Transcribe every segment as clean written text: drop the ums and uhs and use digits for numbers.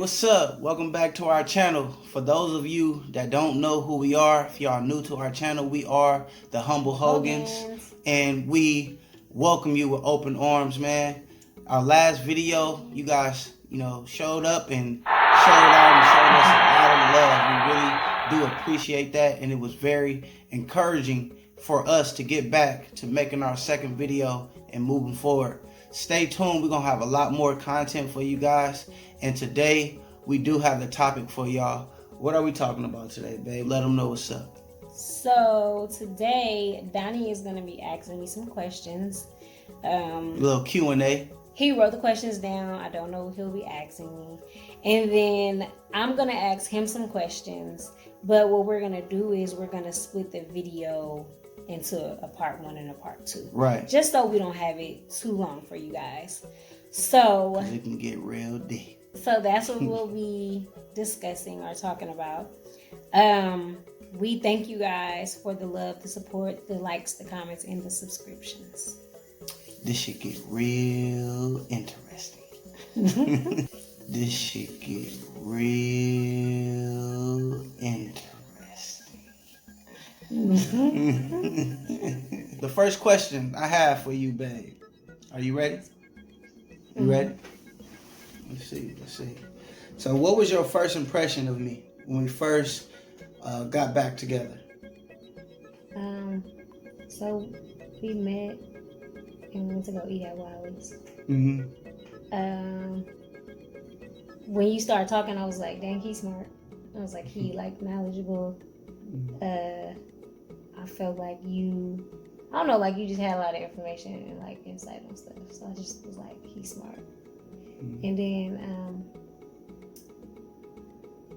What's up? Welcome back to our channel. For those of you that don't know who we are, if y'all new to our channel, we are the Humble Hogans, and we welcome you with open arms, man. Our last video, you guys, showed up and showed out and showed us a lot of love. We really do appreciate that, and it was very encouraging for us to get back to making our second video and moving forward. Stay tuned. We're going to have a lot more content for you guys. And today, we do have the topic for y'all. What are we talking about today, babe? Let them know what's up. So, today, Donnie is going to be asking me some questions. A little Q&A. He wrote the questions down. I don't know what he'll be asking me. And then, I'm going to ask him some questions. But what we're going to do is we're going to split the video into a part 1 and a part 2. Right. Just so we don't have it too long for you guys. So it can get real deep. So that's what we'll be discussing or talking about. We thank you guys for the love, the support, the likes, the comments, and the subscriptions. This should get real interesting. This should get real interesting. The first question I have for you, babe. Are you ready? You ready? Let's see. So what was your first impression of me when we first got back together? So we met and we went to go eat at Wiley's. Mm-hmm. When you started talking, I was like, dang, he's smart. I was like, he knowledgeable. I felt like you just had a lot of information and insight on stuff. So I just was like, he's smart. Mm-hmm. And then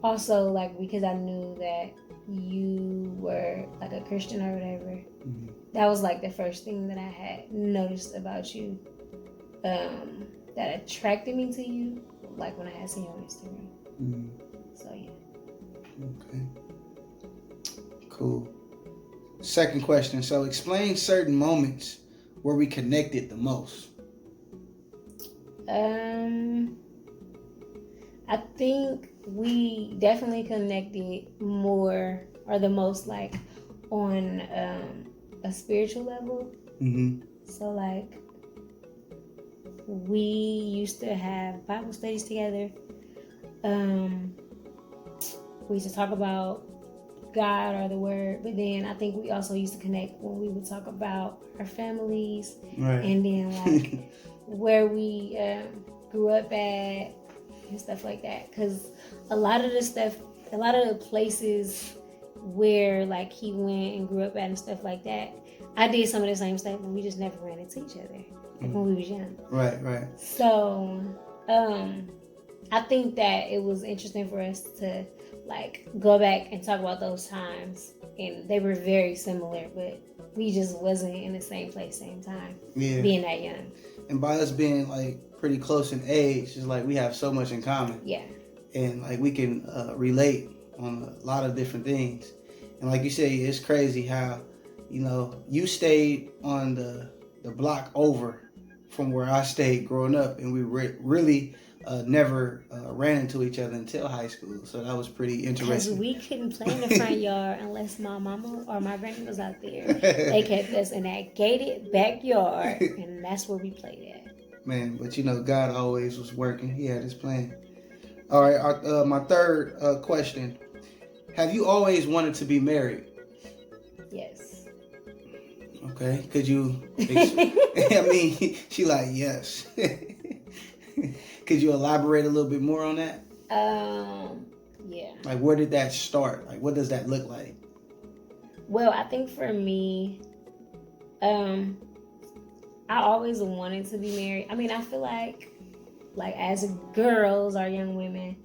also because I knew that you were a Christian or whatever. Mm-hmm. That was the first thing that I had noticed about you that attracted me to you, when I had seen you on Instagram. Mm-hmm. So yeah. Okay. Cool. Second question. So explain certain moments where we connected the most. I think we definitely connected more or the most on a spiritual level. Mm-hmm. So we used to have Bible studies together. We used to talk about God or the word, but then I think we also used to connect when we would talk about our families, right. And then where we grew up at and stuff like that. Because a lot of the places where he went and grew up at and stuff like that, I did some of the same stuff, but we just never ran into each other when we was young. Right. So I think that it was interesting for us to go back and talk about those times, and they were very similar, but we just wasn't in the same place, same time, being that young. And by us being pretty close in age, it's we have so much in common. Yeah. And we can relate on a lot of different things. And like you say, it's crazy how, you stayed on the block over from where I stayed growing up, and we really never ran into each other until high school. So that was pretty interesting. Because we couldn't play in the front yard unless my mama or my granny was out there. They kept us in that gated backyard, and that's where we played at. Man, but God always was working. He had his plan. All right, my third question. Have you always wanted to be married? Yes. Okay, could you... I mean, she yes. Could you elaborate a little bit more on that? Yeah. Where did that start? What does that look like? Well, I think for me, I always wanted to be married. I mean, I feel like as girls or young women,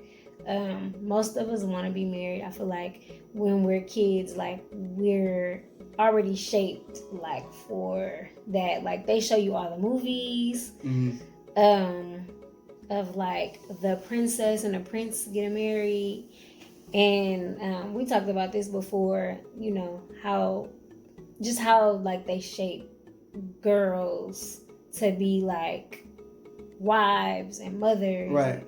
most of us want to be married. I feel like when we're kids, we're already shaped for that. They show you all the movies. Mm-hmm. Of the princess and the prince getting married, and we talked about this before. How they shape girls to be wives and mothers, right?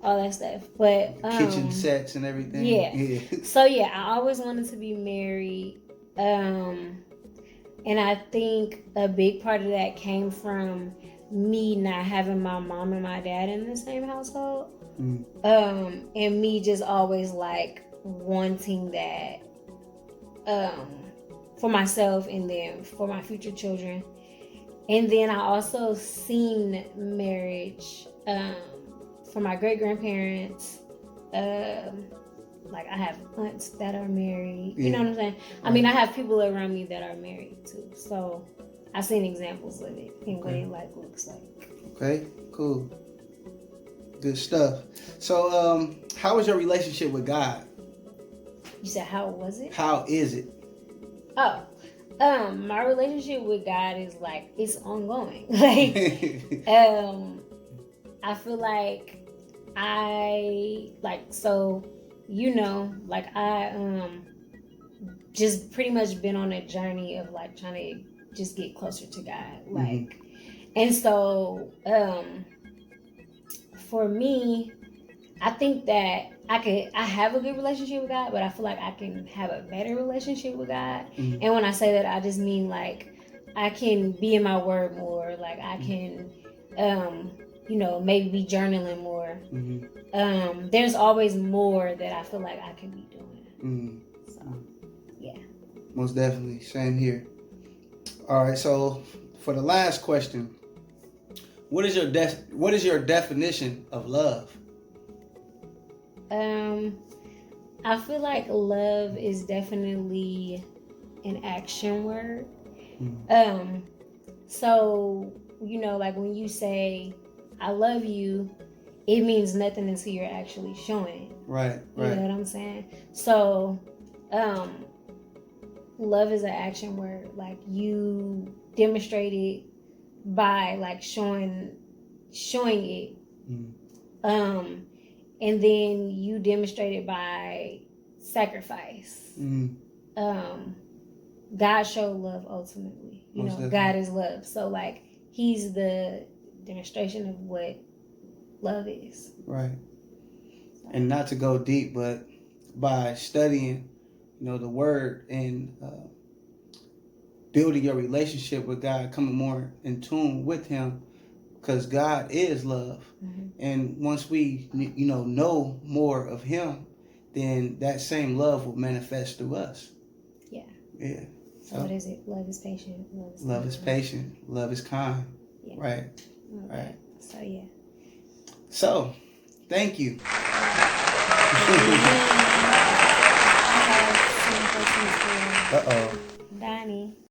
all that stuff. But kitchen sets and everything. Yeah. So yeah, I always wanted to be married. And I think a big part of that came from me not having my mom and my dad in the same household. And me just always like wanting that for myself and then for my future children. And then I also seen marriage for my great grandparents. Like I have aunts that are married. You know what I'm saying? I mean, I have people around me that are married too. So I've seen examples of it and what it like looks like. Okay, cool. Good stuff. So how was your relationship with God? You said how was it? How is it? Oh. My relationship with God is like it's ongoing. Like I feel like I just pretty much been on a journey of like trying to just get closer to God. Like and so for me, I think that I have a good relationship with God, but I feel like I can have a better relationship with God. And when I say that, I just mean like I can be in my word more. Like I can, maybe be journaling more. There's always more that I feel like I can be doing. So, yeah. Most definitely. Same here. All right. So for the last question, what is your definition of love? I feel like love is definitely an action word. So, like when you say, I love you, it means nothing until you're actually showing. Right. You know what I'm saying? So, love is an action word. Like you demonstrate it by like showing it. And then you demonstrate it by sacrifice. God showed love ultimately. God is love. So like he's the demonstration of what love is. Right. And not to go deep, but by studying, the word and building your relationship with God, coming more in tune with him, because God is love. And once we, know more of him, then that same love will manifest through us. Yeah. Yeah. So what is it? Love is patient. Love is patient. Love is kind. Yeah. Right. Okay. Right. So, yeah. So, thank you. I have some questions for you.